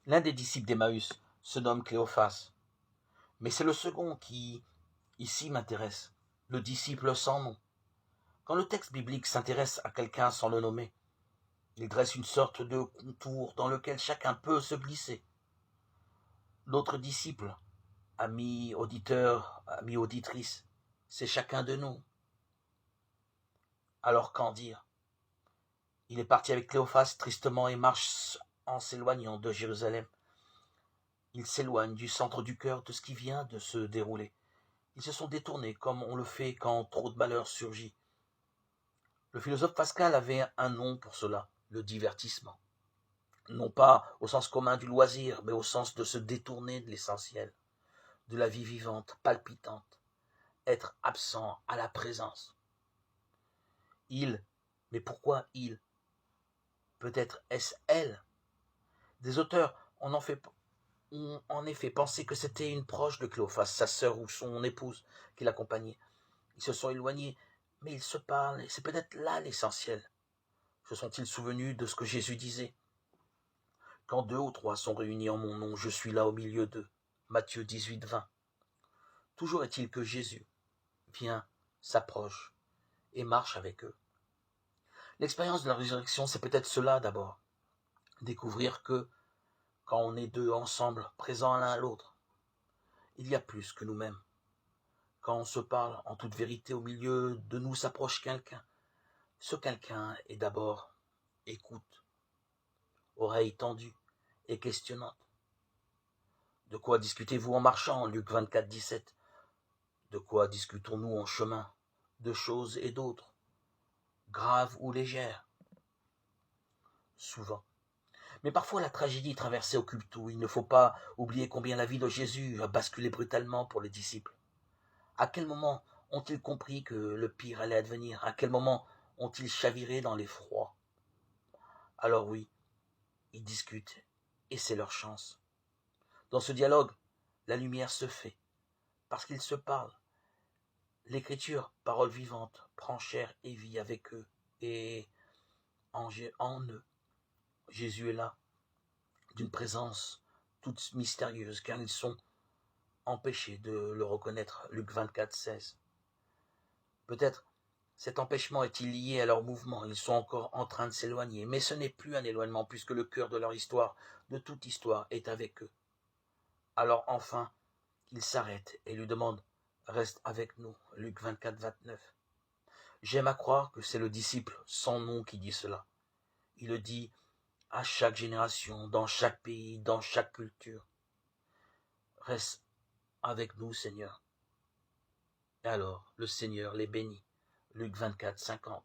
L'un des disciples d'Emmaüs se nomme Cléophas, mais c'est le second qui, ici, m'intéresse, le disciple sans nom. Quand le texte biblique s'intéresse à quelqu'un sans le nommer, il dresse une sorte de contour dans lequel chacun peut se glisser. L'autre disciple, ami auditeur, ami auditrice, c'est chacun de nous. Alors qu'en dire? Il est parti avec Cléophas tristement et marche en s'éloignant de Jérusalem. Il s'éloigne du centre du cœur de ce qui vient de se dérouler. Ils se sont détournés comme on le fait quand trop de malheur surgit. Le philosophe Pascal avait un nom pour cela, le divertissement. Non pas au sens commun du loisir, mais au sens de se détourner de l'essentiel, de la vie vivante, palpitante, être absent à la présence. Il, mais pourquoi il? Peut-être est-ce elle? Des auteurs ont en effet pensé que c'était une proche de Cléophas, sa sœur ou son épouse, qui l'accompagnait. Ils se sont éloignés, mais ils se parlent, et c'est peut-être là l'essentiel. Se sont-ils souvenus de ce que Jésus disait? Quand 2 ou 3 sont réunis en mon nom, je suis là au milieu d'eux. Matthieu 18, 20. Toujours est-il que Jésus vient, s'approche et marche avec eux. L'expérience de la résurrection, c'est peut-être cela d'abord. Découvrir que, quand on est deux ensemble, présents l'un à l'autre, il y a plus que nous-mêmes. Quand on se parle en toute vérité, au milieu de nous s'approche quelqu'un. Ce quelqu'un est d'abord écoute, oreille tendue et questionnante. De quoi discutez-vous en marchant, Luc 24, 17? De quoi discutons-nous en chemin? De choses et d'autres, graves ou légères? Souvent. Mais parfois la tragédie traversée occupe tout. Il ne faut pas oublier combien la vie de Jésus a basculé brutalement pour les disciples. À quel moment ont-ils compris que le pire allait advenir? À quel moment ont-ils chaviré dans l'effroi? Alors oui, ils discutent, et c'est leur chance. Dans ce dialogue, la lumière se fait, parce qu'ils se parlent. L'écriture, parole vivante, prend chair et vie avec eux, et en eux. Jésus est là, d'une présence toute mystérieuse, car ils sont empêchés de le reconnaître. Luc 24, 16. Peut-être cet empêchement est-il lié à leur mouvement, ils sont encore en train de s'éloigner, mais ce n'est plus un éloignement, puisque le cœur de leur histoire, de toute histoire, est avec eux. Alors enfin, ils s'arrêtent et lui demandent « Reste avec nous » Luc 24, 29. J'aime à croire que c'est le disciple sans nom qui dit cela. Il le dit à chaque génération, dans chaque pays, dans chaque culture. Reste avec nous, Seigneur. Et alors, le Seigneur les bénit. Luc 24, 50.